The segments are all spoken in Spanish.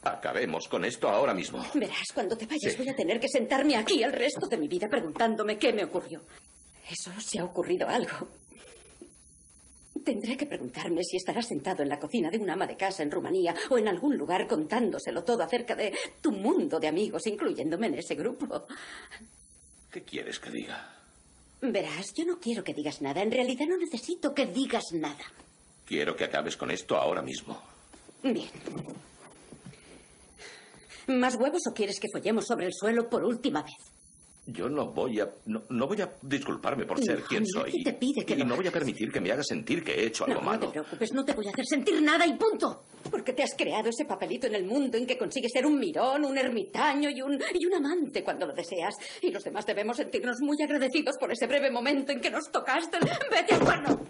Acabemos con esto ahora mismo. Verás, cuando te vayas voy a tener que sentarme aquí el resto de mi vida preguntándome qué me ocurrió. Eso, si ha ocurrido algo. Tendré que preguntarme si estarás sentado en la cocina de una ama de casa en Rumanía o en algún lugar contándoselo todo acerca de tu mundo de amigos, incluyéndome en ese grupo. ¿Qué quieres que diga? Verás, yo no quiero que digas nada. En realidad no necesito que digas nada. Quiero que acabes con esto ahora mismo. Bien. ¿Más huevos o quieres que follemos sobre el suelo por última vez? Yo no voy a disculparme por ser quien soy. Te pide que y no voy a permitir que me hagas sentir que he hecho algo malo. No te preocupes, no te voy a hacer sentir nada y punto. Porque te has creado ese papelito en el mundo en que consigues ser un mirón, un ermitaño y un amante cuando lo deseas. Y los demás debemos sentirnos muy agradecidos por ese breve momento en que nos tocaste. ¡Vete al cuerno!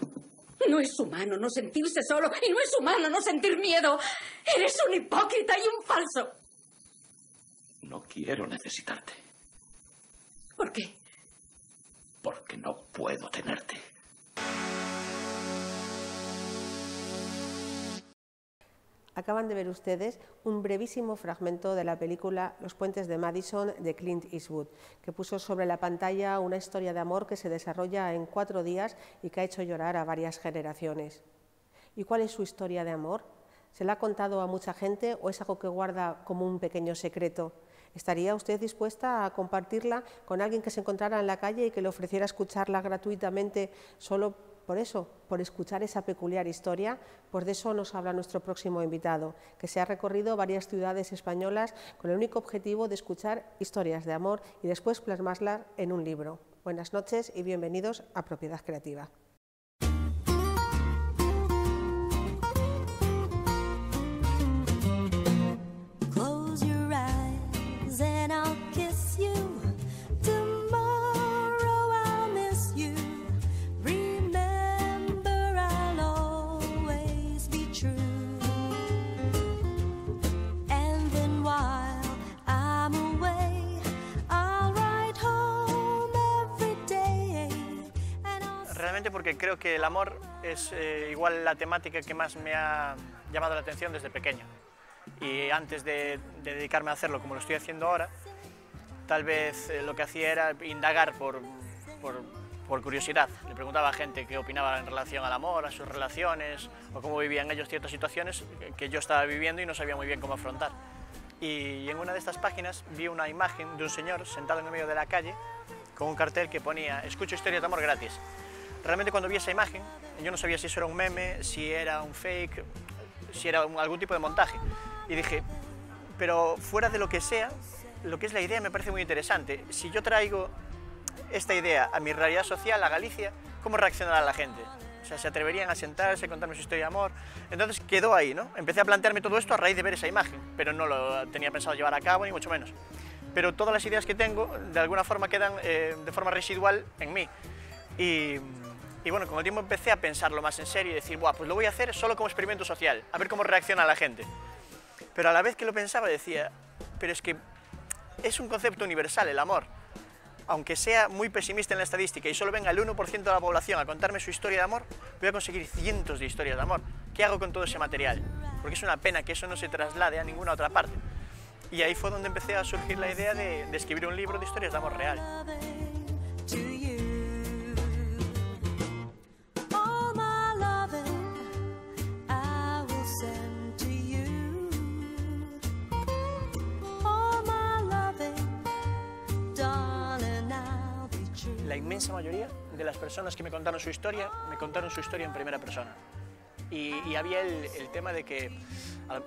No es humano no sentirse solo y no es humano no sentir miedo. Eres un hipócrita y un falso. No quiero necesitarte. ¿Por qué? Porque no puedo tenerte. Acaban de ver ustedes un brevísimo fragmento de la película Los puentes de Madison de Clint Eastwood, que puso sobre la pantalla una historia de amor que se desarrolla en 4 días y que ha hecho llorar a varias generaciones. ¿Y cuál es su historia de amor? ¿Se la ha contado a mucha gente o es algo que guarda como un pequeño secreto? ¿Estaría usted dispuesta a compartirla con alguien que se encontrara en la calle y que le ofreciera escucharla gratuitamente solo por eso, por escuchar esa peculiar historia? Pues de eso nos habla nuestro próximo invitado, que se ha recorrido varias ciudades españolas con el único objetivo de escuchar historias de amor y después plasmarlas en un libro. Buenas noches y bienvenidos a Propiedad Creativa. Realmente porque creo que el amor es igual la temática que más me ha llamado la atención desde pequeño. Y antes de dedicarme a hacerlo como lo estoy haciendo ahora, tal vez lo que hacía era indagar por curiosidad. Le preguntaba a gente qué opinaba en relación al amor, a sus relaciones, o cómo vivían ellos ciertas situaciones que yo estaba viviendo y no sabía muy bien cómo afrontar. Y en una de estas páginas vi una imagen de un señor sentado en el medio de la calle con un cartel que ponía «Escucho historias de amor gratis». Realmente cuando vi esa imagen, yo no sabía si eso era un meme, si era un fake, si era algún tipo de montaje. Y dije, pero fuera de lo que sea, lo que es la idea me parece muy interesante. Si yo traigo esta idea a mi realidad social, a Galicia, ¿cómo reaccionará la gente? O sea, ¿se atreverían a sentarse, a contarme su historia de amor? Entonces quedó ahí, ¿no? Empecé a plantearme todo esto a raíz de ver esa imagen, pero no lo tenía pensado llevar a cabo, ni mucho menos. Pero todas las ideas que tengo, de alguna forma, quedan de forma residual en mí. Y bueno, con el tiempo empecé a pensarlo más en serio y decir, buah, pues lo voy a hacer solo como experimento social, a ver cómo reacciona la gente. Pero a la vez que lo pensaba decía, pero es que es un concepto universal el amor. Aunque sea muy pesimista en la estadística y solo venga el 1% de la población a contarme su historia de amor, voy a conseguir cientos de historias de amor. ¿Qué hago con todo ese material? Porque es una pena que eso no se traslade a ninguna otra parte. Y ahí fue donde empecé a surgir la idea de escribir un libro de historias de amor real. La inmensa mayoría de las personas que me contaron su historia en primera persona. Y había el tema de que,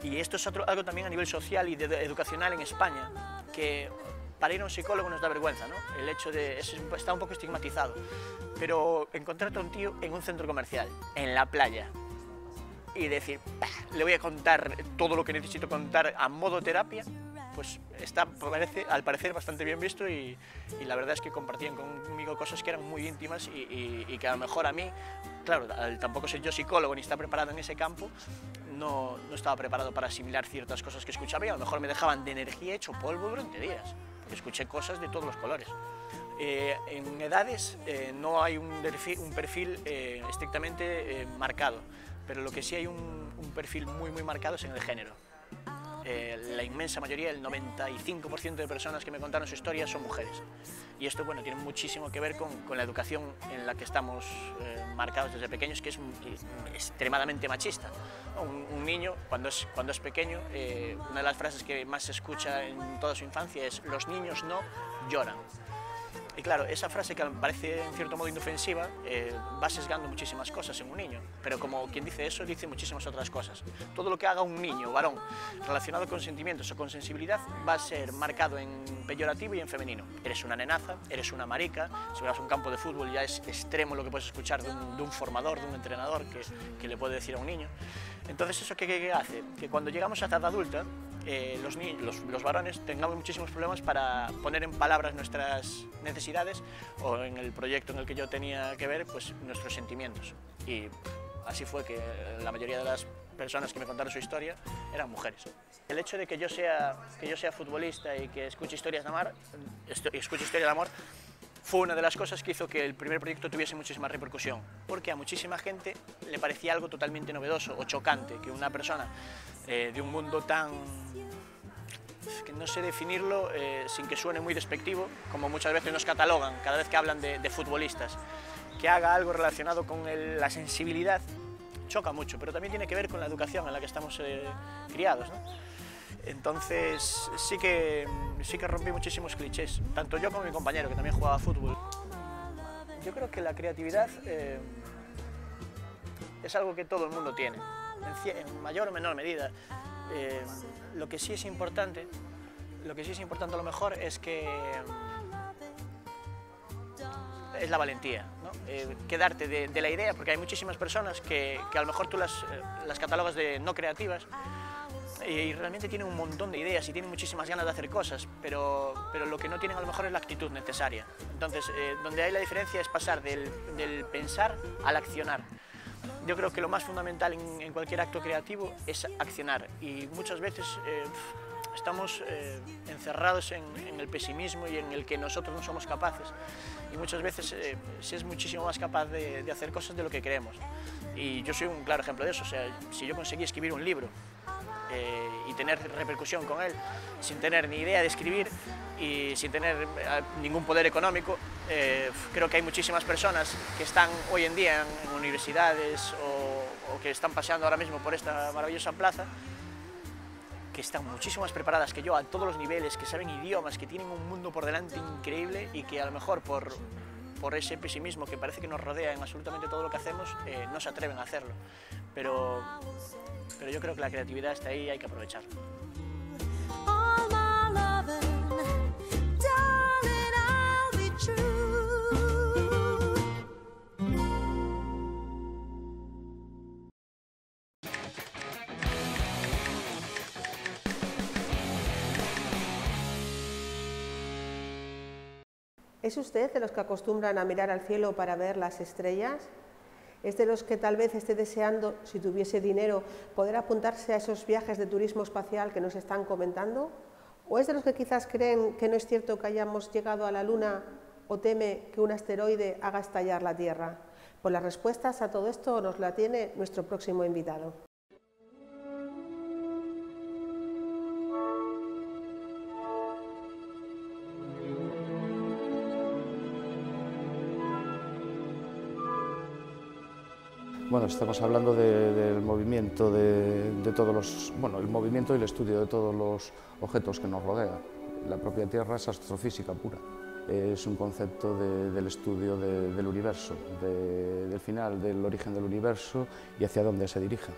y esto es algo también a nivel social y educacional en España, que para ir a un psicólogo nos da vergüenza, ¿no? El hecho de, está un poco estigmatizado, pero encontrarte a un tío en un centro comercial, en la playa, y decir, le voy a contar todo lo que necesito contar a modo terapia, pues está, al parecer, bastante bien visto y la verdad es que compartían conmigo cosas que eran muy íntimas y que a lo mejor a mí, claro, tampoco soy yo psicólogo ni está preparado en ese campo, no estaba preparado para asimilar ciertas cosas que escuchaba y a lo mejor me dejaban de energía hecho polvo durante días, porque escuché cosas de todos los colores. En edades no hay un perfil estrictamente marcado, pero lo que sí hay un perfil muy marcado es en el género. la inmensa mayoría, el 95% de personas que me contaron su historia son mujeres. Y esto, bueno, tiene muchísimo que ver con la educación en la que estamos marcados desde pequeños, que es extremadamente machista. Un niño, cuando es pequeño, una de las frases que más se escucha en toda su infancia es: los niños no lloran. Y claro, esa frase que parece en cierto modo inofensiva va sesgando muchísimas cosas en un niño, pero como quien dice eso, dice muchísimas otras cosas. Todo lo que haga un niño, varón, relacionado con sentimientos o con sensibilidad, va a ser marcado en peyorativo y en femenino. Eres una nenaza, eres una marica. Si vas a un campo de fútbol ya es extremo lo que puedes escuchar de un formador, de un entrenador que le puede decir a un niño. Entonces, ¿eso qué hace? Que cuando llegamos a edad adulta, los varones tengamos muchísimos problemas para poner en palabras nuestras necesidades, o en el proyecto en el que yo tenía que ver, pues nuestros sentimientos. Y así fue que la mayoría de las personas que me contaron su historia eran mujeres. El hecho de que yo sea futbolista y que escuche historias de amor fue una de las cosas que hizo que el primer proyecto tuviese muchísima repercusión, porque a muchísima gente le parecía algo totalmente novedoso o chocante que una persona de un mundo tan, que no sé definirlo sin que suene muy despectivo, como muchas veces nos catalogan cada vez que hablan de futbolistas, que haga algo relacionado con la sensibilidad, choca mucho, pero también tiene que ver con la educación en la que estamos criados, ¿no? Entonces sí que rompí muchísimos clichés, tanto yo como mi compañero, que también jugaba fútbol. Yo creo que la creatividad es algo que todo el mundo tiene, en mayor o menor medida. Lo que sí es importante a lo mejor es la valentía, ¿no? Quedarte de la idea, porque hay muchísimas personas que a lo mejor tú las catalogas de no creativas, y realmente tienen un montón de ideas y tienen muchísimas ganas de hacer cosas, pero lo que no tienen a lo mejor es la actitud necesaria. Entonces, donde hay la diferencia es pasar del pensar al accionar. Yo creo que lo más fundamental en cualquier acto creativo es accionar, y muchas veces estamos encerrados en el pesimismo y en el que nosotros no somos capaces, y muchas veces se es muchísimo más capaz de hacer cosas de lo que creemos. Y yo soy un claro ejemplo de eso. O sea, si yo conseguí escribir un libro y tener repercusión con él, sin tener ni idea de escribir y sin tener ningún poder económico, creo que hay muchísimas personas que están hoy en día en universidades o que están paseando ahora mismo por esta maravillosa plaza, que están muchísimo más preparadas que yo a todos los niveles, que saben idiomas, que tienen un mundo por delante increíble, y que a lo mejor por ese pesimismo que parece que nos rodea en absolutamente todo lo que hacemos, no se atreven a hacerlo. Pero yo creo que la creatividad está ahí y hay que aprovecharla. ¿Es usted de los que acostumbran a mirar al cielo para ver las estrellas? ¿Es de los que tal vez esté deseando, si tuviese dinero, poder apuntarse a esos viajes de turismo espacial que nos están comentando? ¿O es de los que quizás creen que no es cierto que hayamos llegado a la Luna, o teme que un asteroide haga estallar la Tierra? Pues las respuestas a todo esto nos la tiene nuestro próximo invitado. Bueno, estamos hablando del movimiento de todos los, bueno, el movimiento y el estudio de todos los objetos que nos rodean. La propia Tierra es astrofísica pura. Es un concepto del estudio del universo, del final, del origen del universo y hacia dónde se dirige.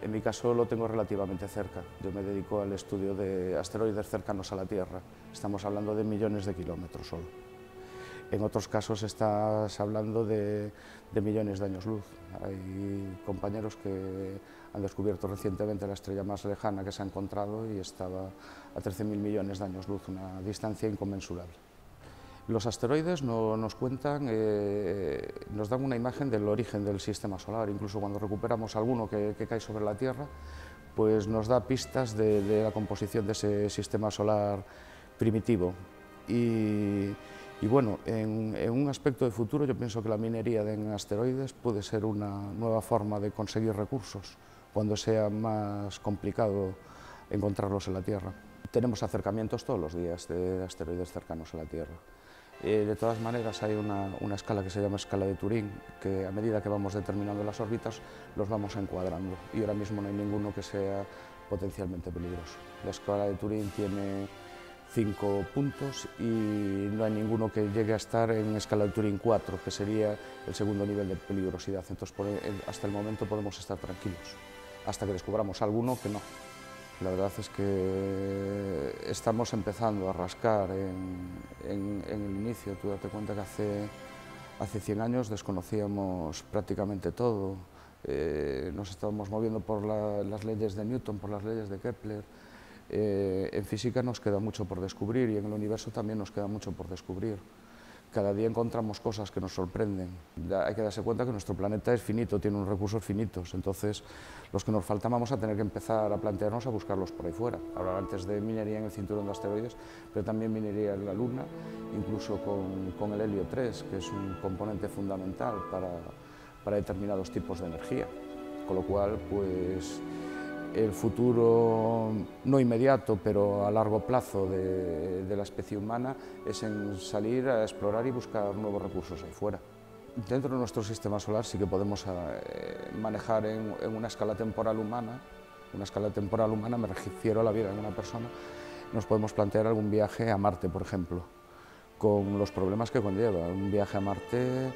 En mi caso lo tengo relativamente cerca. Yo me dedico al estudio de asteroides cercanos a la Tierra. Estamos hablando de millones de kilómetros solo. En otros casos estás hablando de millones de años luz. Hay compañeros que han descubierto recientemente la estrella más lejana que se ha encontrado y estaba a 13.000 millones de años luz, una distancia inconmensurable. Los asteroides nos cuentan, nos dan una imagen del origen del sistema solar. Incluso cuando recuperamos alguno que cae sobre la Tierra, pues nos da pistas de la composición de ese sistema solar primitivo. Y Y bueno, en un aspecto de futuro yo pienso que la minería en asteroides puede ser una nueva forma de conseguir recursos cuando sea más complicado encontrarlos en la Tierra. Tenemos acercamientos todos los días de asteroides cercanos a la Tierra. De todas maneras hay una escala que se llama escala de Turing, que a medida que vamos determinando las órbitas los vamos encuadrando y ahora mismo no hay ninguno que sea potencialmente peligroso. La escala de Turing tiene 5 puntos y no hay ninguno que llegue a estar en escala de Turing 4, que sería el segundo nivel de peligrosidad. Entonces hasta el momento podemos estar tranquilos, hasta que descubramos alguno que no. La verdad es que estamos empezando a rascar en el inicio. Tú date cuenta que hace 100 años desconocíamos prácticamente todo. Nos estábamos moviendo por las leyes de Newton, por las leyes de Kepler. En física nos queda mucho por descubrir y en el universo también nos queda mucho por descubrir. Cada día encontramos cosas que nos sorprenden. Hay que darse cuenta que nuestro planeta es finito, tiene unos recursos finitos, entonces los que nos faltan vamos a tener que empezar a plantearnos a buscarlos por ahí fuera. Ahora antes de minería en el cinturón de asteroides, pero también minería en la Luna, incluso con el helio 3, que es un componente fundamental para determinados tipos de energía. Con lo cual, pues, el futuro, no inmediato, pero a largo plazo de la especie humana es en salir a explorar y buscar nuevos recursos ahí fuera. Dentro de nuestro sistema solar sí que podemos manejar en una escala temporal humana, me refiero a la vida de una persona, nos podemos plantear algún viaje a Marte, por ejemplo, con los problemas que conlleva. Un viaje a Marte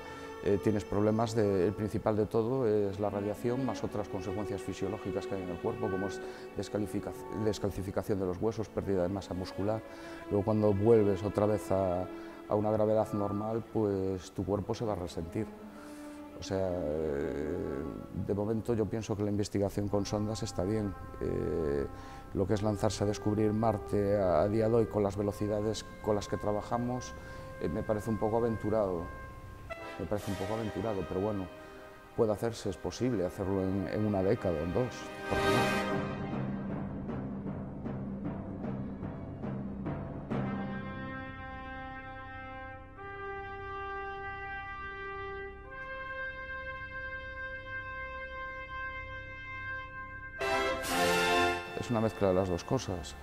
tienes problemas, el principal de todo es la radiación, más otras consecuencias fisiológicas que hay en el cuerpo, como es descalcificación de los huesos, pérdida de masa muscular. Luego cuando vuelves otra vez a una gravedad normal, pues tu cuerpo se va a resentir. O sea, de momento yo pienso que la investigación con sondas está bien. Lo que es lanzarse a descubrir Marte a día de hoy con las velocidades con las que trabajamos, me parece un poco aventurado. Pero bueno, puede hacerse, es posible hacerlo en una década o en 2, ¿por qué no? Es una mezcla de las dos cosas.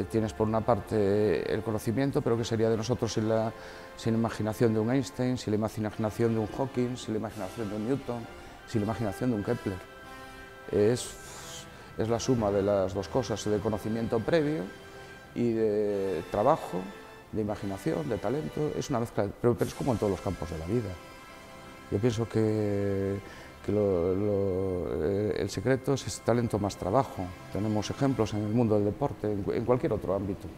Tienes por una parte el conocimiento, pero ¿qué sería de nosotros sin la imaginación de un Einstein, sin la imaginación de un Hawking, sin la imaginación de un Newton, sin la imaginación de un Kepler? Es la suma de las dos cosas, de conocimiento previo y de trabajo, de imaginación, de talento. Es una mezcla, pero es como en todos los campos de la vida. Yo pienso que el secreto es talento más trabajo. Tenemos ejemplos en el mundo del deporte, en cualquier otro ámbito.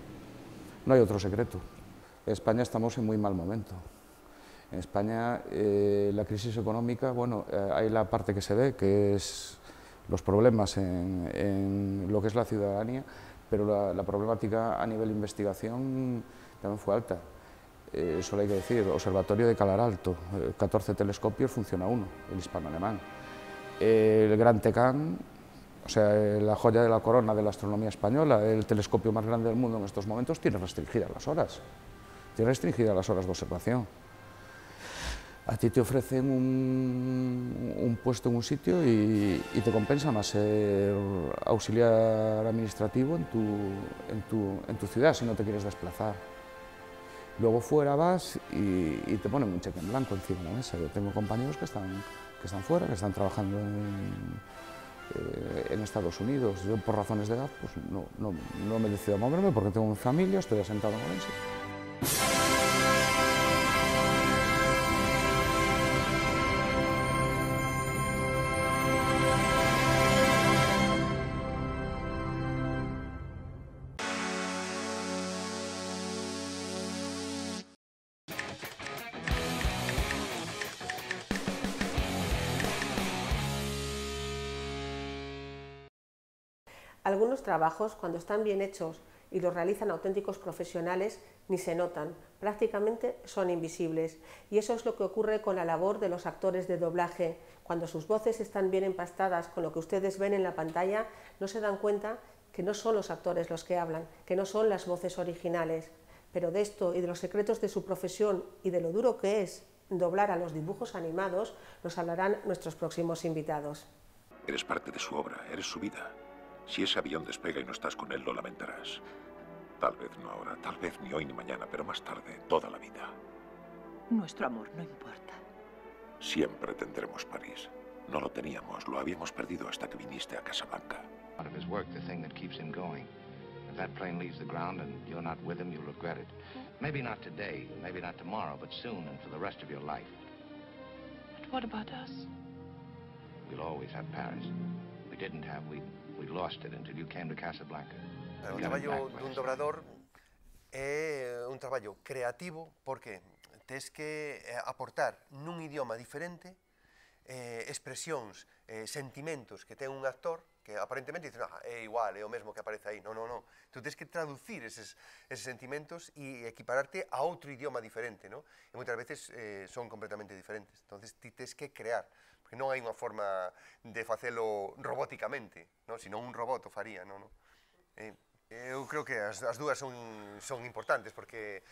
No hay otro secreto. En España estamos en muy mal momento. En España la crisis económica, bueno, hay la parte que se ve, que es los problemas en lo que es la ciudadanía, pero la problemática a nivel de investigación también fue alta. Solo hay que decir, Observatorio de Calar Alto, 14 telescopios, funciona uno, el hispano-alemán. El Gran Tecan, o sea, la joya de la corona de la astronomía española, el telescopio más grande del mundo en estos momentos, tiene restringidas las horas. Tiene restringidas las horas de observación. A ti te ofrecen un puesto en un sitio y te compensa más ser auxiliar administrativo en tu ciudad si no te quieres desplazar. Luego fuera vas y te ponen un cheque en blanco encima de la mesa. Yo tengo compañeros que están fuera, que están trabajando en Estados Unidos. Yo por razones de edad pues no me decido a moverme porque tengo mi familia, estoy asentado en Orense. Algunos trabajos, cuando están bien hechos y los realizan auténticos profesionales, ni se notan, prácticamente son invisibles. Y eso es lo que ocurre con la labor de los actores de doblaje. Cuando sus voces están bien empastadas con lo que ustedes ven en la pantalla, no se dan cuenta que no son los actores los que hablan, que no son las voces originales. pero de esto y de los secretos de su profesión y de lo duro que es doblar a los dibujos animados nos hablarán nuestros próximos invitados. Eres parte de su obra, eres su vida. Si ese avión despega y no estás con él, lo lamentarás. Tal vez no ahora, tal vez ni hoy ni mañana, pero más tarde, toda la vida. Nuestro amor no importa. Siempre tendremos París. No lo teníamos, lo habíamos perdido hasta que viniste a Casablanca. Part of his work, the thing that keeps him going. If that plane leaves the ground and you're not with him, you'll regret it. Maybe not today, maybe not tomorrow, but soon and for the rest of your life. But what about us? We'll always have Paris. We didn't have, we lost it until you came to Casablanca. O traballo dun dobrador é un traballo creativo porque tes que aportar nun idioma diferente expresións, sentimentos que ten un actor que aparentemente dicen, é igual, é o mesmo que aparece aí. Non, non, non. Tú tens que traducir eses sentimentos e equipararte a outro idioma diferente, non? E moitas veces son completamente diferentes. Entonces, ti tens que crear, porque non hai unha forma de facelo robóticamente, non? Senón un robot o faría, non? Eu creo que as dúas son importantes, porque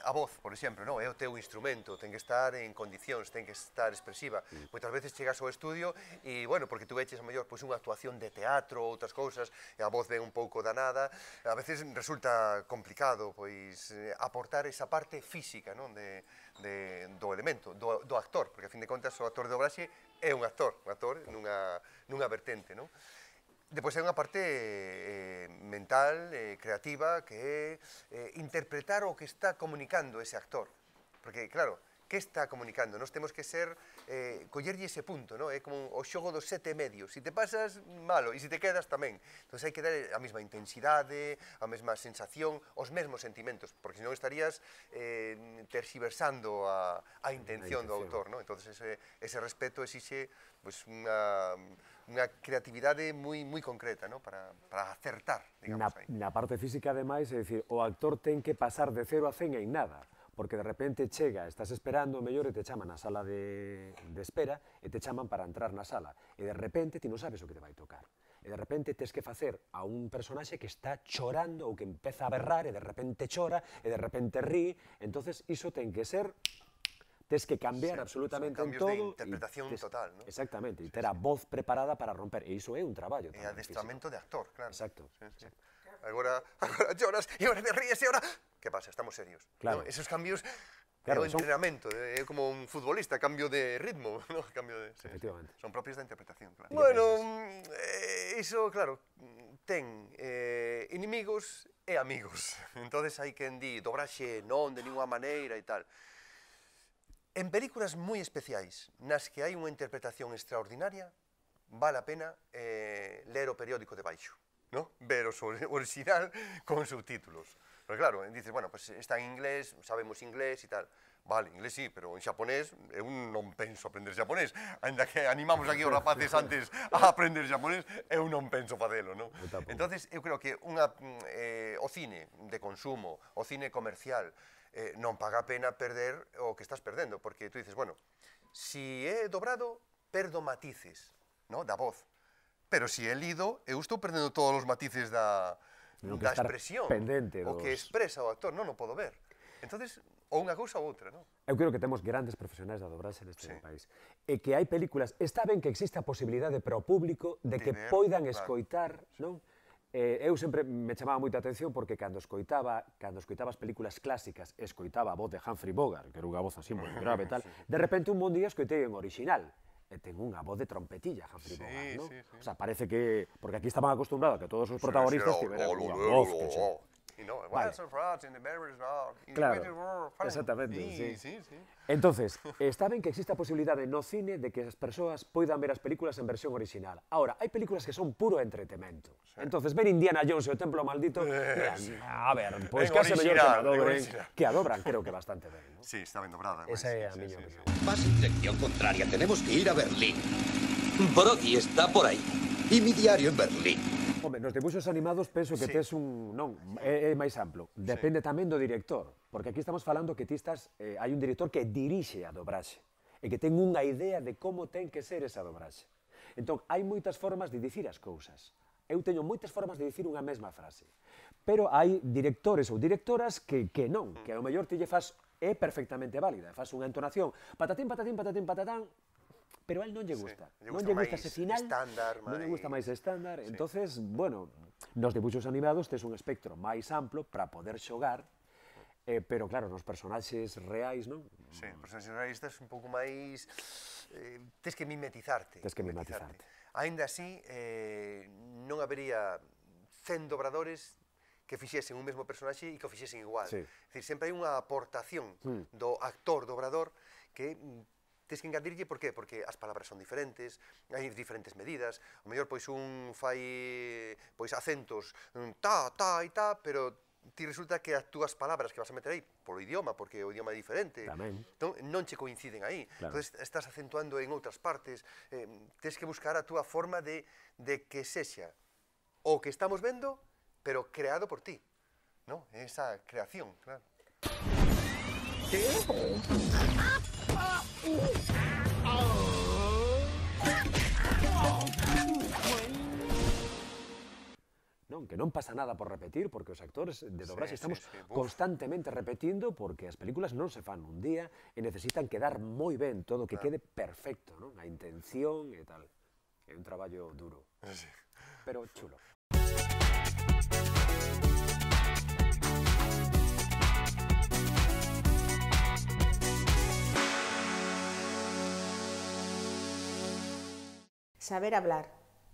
a voz, por exemplo, é o teu instrumento, ten que estar en condicións, ten que estar expresiva. Moitas veces chegas ao estudio e, bueno, porque tú eches a mellor unha actuación de teatro ou outras cousas, e a voz ven un pouco danada, a veces resulta complicado, pois, aportar esa parte física, non, do elemento, do actor, porque, a fin de contas, o actor de dobraxe é un actor nunha vertente, non? Depois hai unha parte mental, creativa, que é interpretar o que está comunicando ese actor. Porque, claro, que está comunicando? Nós temos que ser, collerlle ese punto, non? É como o xogo dos 7 medios. Se te pasas, malo, e se te quedas tamén. Entón hai que dar a mesma intensidade, a mesma sensación, os mesmos sentimentos, porque senón estarías terxiversando a intención do autor, non? Entón ese respeto exixe unha creatividade moi concreta, non? Para acertar, digamos, aí. Na parte física, ademais, é dicir, o actor ten que pasar de 0 a 100 en nada, porque de repente chega, estás esperando, mellor, e te chaman na sala de espera, e te chaman para entrar na sala, e de repente ti non sabes o que te vai tocar. E de repente tes que facer a un personaxe que está chorando ou que empeza a berrar, e de repente chora, e de repente rí, entonces iso ten que ser... Tens que cambiar absolutamente en todo. Cambios de interpretación total, non? Exactamente, e ter a voz preparada para romper, e iso é un traballo. E adestramento de actor, claro. Exacto. Agora choras, e agora te ríes, e agora... Que pasa? Estamos serios. Claro. Esos cambios... É o entrenamento, é como un futbolista, cambio de ritmo, non? Efectivamente. Son propios da interpretación, claro. Bueno, iso, claro, ten inimigos e amigos. Entonces hai quen di, dobraxe non, de ninguna maneira e tal. En películas moi especiais, nas que hai unha interpretación extraordinaria, vale a pena ler o periódico de baixo, ¿no? Ver o original con subtítulos. Pero claro, dices, bueno, pues está en inglés, sabemos inglés e tal. Vale, inglés sí, pero en xaponés eu non penso aprender xaponés. Ainda que animamos aquí os rapaces antes a aprender xaponés, eu non penso facelo, non? Entonces, eu creo que o cine de consumo, o cine comercial, non paga a pena perder o que estás perdendo, porque tú dices, bueno, si é dobrado, perdo matices, da voz, pero si é lido, eu estou perdendo todos os matices da expresión, o que expresa o actor, non o podo ver. Entonces, ou unha cousa ou outra, non? Eu creo que temos grandes profesionais da dobraxe neste país, e que hai películas, está ben que exista a posibilidade para o público de que poidan escoitar, non? Eu sempre me chamaba moita atención porque cando escoitaba as películas clásicas, escoitaba a voz de Humphrey Bogart, que era unha voz así moi grave e tal, de repente un bon día escoitei en original, e ten unha voz de trompetilla, Humphrey Bogart, non? O sea, parece que... Porque aquí estaban acostumbrados a que todos os protagonistas tiveran unha voz que che... Claro, exactamente, sí. Entonces, está ben que exista a posibilidade no cine de que as persoas poidan ver as películas en versión original. Ahora, hai películas que son puro entretemento. Entonces, ver Indiana Jones e o Templo Maldito, a ver, pois case mellor que a dobran, creo que bastante ben. Sí, está ben dobrada. Esa é a miña opinión. Vas en dirección contraria, tenemos que ir a Berlín. Brody está por aí. E mi diario en Berlín. Home, nos dibuxos animados penso que tes un... Non, é máis amplo. Depende tamén do director, porque aquí estamos falando que ti estás... Hai un director que dirixe a dobraxe e que ten unha idea de como ten que ser esa dobraxe. Entón, hai moitas formas de dicir as cousas. Eu teño moitas formas de dicir unha mesma frase. pero hai directores ou directoras que non, que ao mellor ti lle faz, é perfectamente válida, faz unha entonación, patatín, patatín, patatín, patatán, pero a él non lle gusta. Non lle gusta ese final, non lle gusta máis estándar. Entonces, bueno, nos dibuixos animados tes un espectro máis amplo para poder xogar, pero claro, nos personaxes reais, non? Sí, os personaxes reais tes un pouco máis... Tes que mimetizarte. Tes que mimetizarte. Ainda así, non habería 100 dobradores que fixesen un mesmo personaxe e que o fixesen igual. É dicir, sempre hai unha aportación do actor dobrador que tes que engadirlle, por qué? Porque as palabras son diferentes, hai diferentes medidas, o mellor pois un fai acentos ta, ta e ta, pero ti resulta que as túas palabras que vas a meter aí polo idioma, porque o idioma é diferente, entón non che coinciden aí, entón estás acentuando en outras partes, tes que buscar a túa forma de que sexa o que estamos vendo, pero creado por ti, ¿no? Esa creación, claro. Non, que non pasa nada por repetir, porque os actores de dobraxe estamos constantemente repetindo, porque as películas non se fan un día e necesitan quedar moi ben, todo que quede perfecto, non? A intención e tal. É un traballo duro, pero chulo. Saber hablar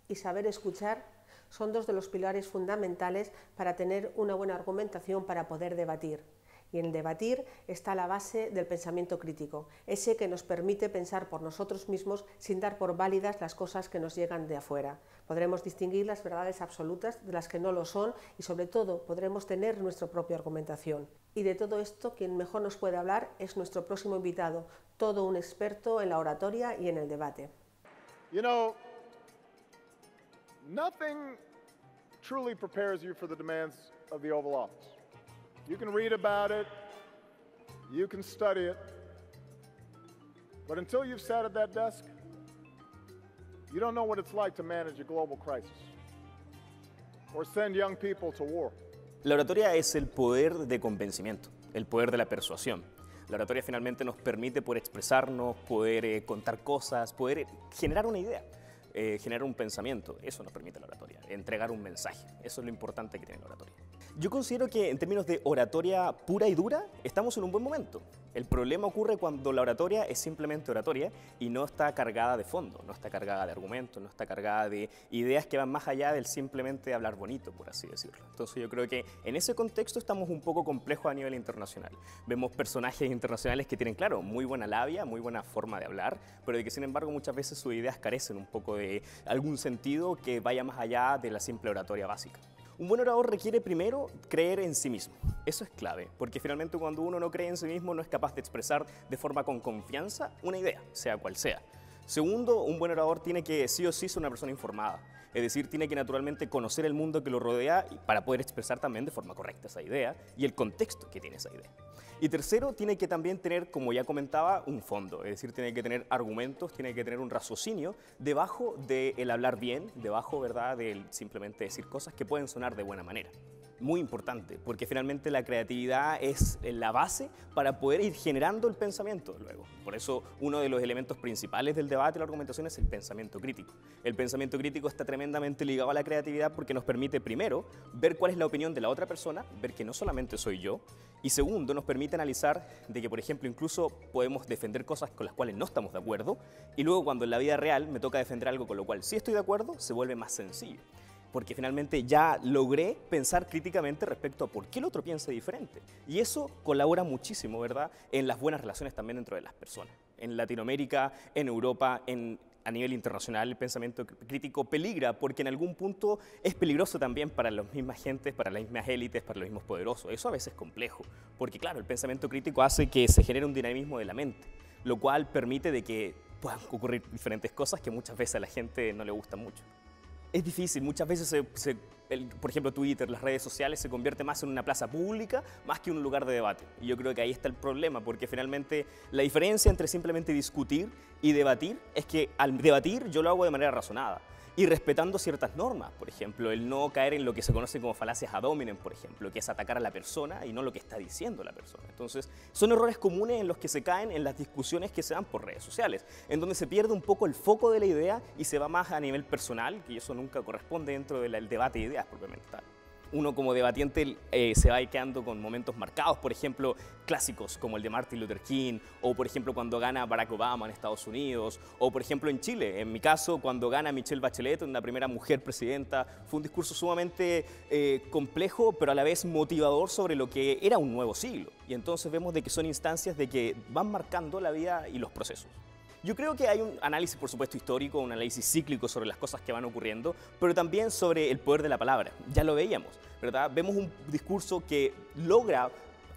y saber escuchar son dos de los pilares fundamentales para tener una buena argumentación para poder debatir. Y en el debatir está la base del pensamiento crítico, ese que nos permite pensar por nosotros mismos sin dar por válidas las cosas que nos llegan de afuera. Podremos distinguir las verdades absolutas de las que no lo son y sobre todo podremos tener nuestra propia argumentación. Y de todo esto quien mejor nos puede hablar es nuestro próximo invitado, todo un experto en la oratoria y en el debate. You know, nothing truly prepares you for the demands of the Oval Office. You can read about it, you can study it, but until you've sat at that desk, you don't know what it's like to manage a global crisis or send young people to war. La oratoria es el poder de convencimiento, el poder de la persuasión. La oratoria finalmente nos permite poder expresarnos, poder contar cosas, poder generar una idea, generar un pensamiento. Eso nos permite la oratoria, entregar un mensaje. Eso es lo importante que tiene la oratoria. Yo considero que en términos de oratoria pura y dura, estamos en un buen momento. El problema ocurre cuando la oratoria es simplemente oratoria y no está cargada de fondo, no está cargada de argumentos, no está cargada de ideas que van más allá del simplemente hablar bonito, por así decirlo. Entonces yo creo que en ese contexto estamos un poco complejos a nivel internacional. Vemos personajes internacionales que tienen, claro, muy buena labia, muy buena forma de hablar, pero de que sin embargo muchas veces sus ideas carecen un poco de algún sentido que vaya más allá de la simple oratoria básica. Un buen orador requiere primero creer en sí mismo. Eso es clave, porque finalmente cuando uno no cree en sí mismo no es capaz de expresar de forma con confianza una idea, sea cual sea. Segundo, un buen orador tiene que sí o sí ser una persona informada. Es decir, tiene que naturalmente conocer el mundo que lo rodea para poder expresar también de forma correcta esa idea y el contexto que tiene esa idea. Y tercero, tiene que también tener, como ya comentaba, un fondo. Es decir, tiene que tener argumentos, tiene que tener un raciocinio debajo del hablar bien, debajo, ¿verdad?, del simplemente decir cosas que pueden sonar de buena manera. Muy importante, porque finalmente la creatividad es la base para poder ir generando el pensamiento luego. Por eso uno de los elementos principales del debate y la argumentación es el pensamiento crítico. El pensamiento crítico está tremendamente ligado a la creatividad porque nos permite, primero, ver cuál es la opinión de la otra persona, ver que no solamente soy yo, y segundo, nos permite analizar de que, por ejemplo, incluso podemos defender cosas con las cuales no estamos de acuerdo, y luego cuando en la vida real me toca defender algo con lo cual sí estoy de acuerdo, se vuelve más sencillo. Porque finalmente ya logré pensar críticamente respecto a por qué el otro piensa diferente. Y eso colabora muchísimo, ¿verdad?, en las buenas relaciones también dentro de las personas. En Latinoamérica, en Europa, a nivel internacional, el pensamiento crítico peligra porque en algún punto es peligroso también para las mismas gentes, para las mismas élites, para los mismos poderosos. Eso a veces es complejo, porque claro, el pensamiento crítico hace que se genere un dinamismo de la mente, lo cual permite de que puedan ocurrir diferentes cosas que muchas veces a la gente no le gustan mucho. Es difícil, muchas veces, por ejemplo, Twitter, las redes sociales se convierte más en una plaza pública más que en un lugar de debate. Y yo creo que ahí está el problema, porque finalmente la diferencia entre simplemente discutir y debatir es que al debatir yo lo hago de manera razonada. y respetando ciertas normas, por ejemplo, el no caer en lo que se conoce como falacias ad hominem, por ejemplo, que es atacar a la persona y no lo que está diciendo la persona. Entonces, son errores comunes en los que se caen en las discusiones que se dan por redes sociales, en donde se pierde un poco el foco de la idea y se va más a nivel personal, que eso nunca corresponde dentro del debate de ideas propiamente tal. Uno como debatiente se va quedando con momentos marcados, por ejemplo, clásicos como el de Martin Luther King, o por ejemplo cuando gana Barack Obama en Estados Unidos, o por ejemplo en Chile, en mi caso cuando gana Michelle Bachelet, una primera mujer presidenta. Fue un discurso sumamente complejo, pero a la vez motivador sobre lo que era un nuevo siglo. Y entonces vemos de que son instancias de que van marcando la vida y los procesos. Yo creo que hay un análisis, por supuesto, histórico, un análisis cíclico sobre las cosas que van ocurriendo, pero también sobre el poder de la palabra. Ya lo veíamos, ¿verdad? Vemos un discurso que logra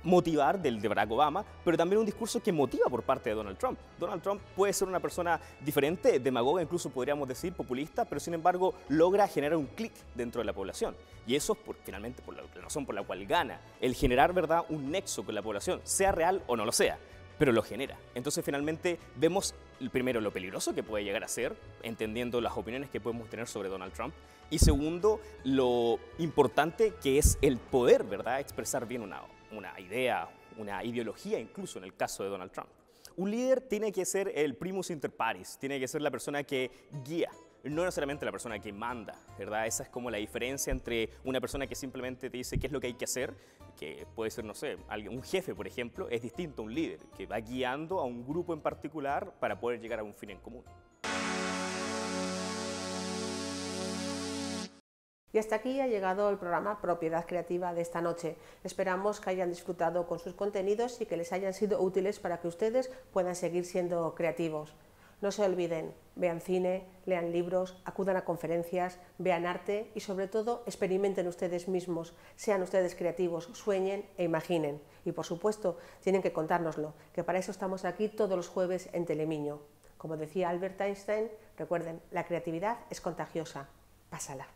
motivar de Barack Obama, pero también un discurso que motiva por parte de Donald Trump. Donald Trump puede ser una persona diferente, demagoga, incluso podríamos decir populista, pero sin embargo logra generar un clic dentro de la población. Y eso es finalmente por la razón por la cual gana, el generar, ¿verdad?, un nexo con la población, sea real o no lo sea, pero lo genera. Entonces finalmente vemos primero lo peligroso que puede llegar a ser, entendiendo las opiniones que podemos tener sobre Donald Trump, y segundo, lo importante que es el poder, ¿verdad?, expresar bien una idea, una ideología, incluso en el caso de Donald Trump. Un líder tiene que ser el primus inter pares, tiene que ser la persona que guía, no necesariamente la persona que manda, ¿verdad? Esa es como la diferencia entre una persona que simplemente te dice qué es lo que hay que hacer, que puede ser, no sé, un jefe, por ejemplo, es distinto a un líder, que va guiando a un grupo en particular para poder llegar a un fin en común. Y hasta aquí ha llegado el programa Propiedad Creativa de esta noche. Esperamos que hayan disfrutado con sus contenidos y que les hayan sido útiles para que ustedes puedan seguir siendo creativos. No se olviden, vean cine, lean libros, acudan a conferencias, vean arte y sobre todo experimenten ustedes mismos, sean ustedes creativos, sueñen e imaginen. Y por supuesto, tienen que contárnoslo, que para eso estamos aquí todos los jueves en Telemiño. Como decía Albert Einstein, recuerden, la creatividad es contagiosa. Pásala.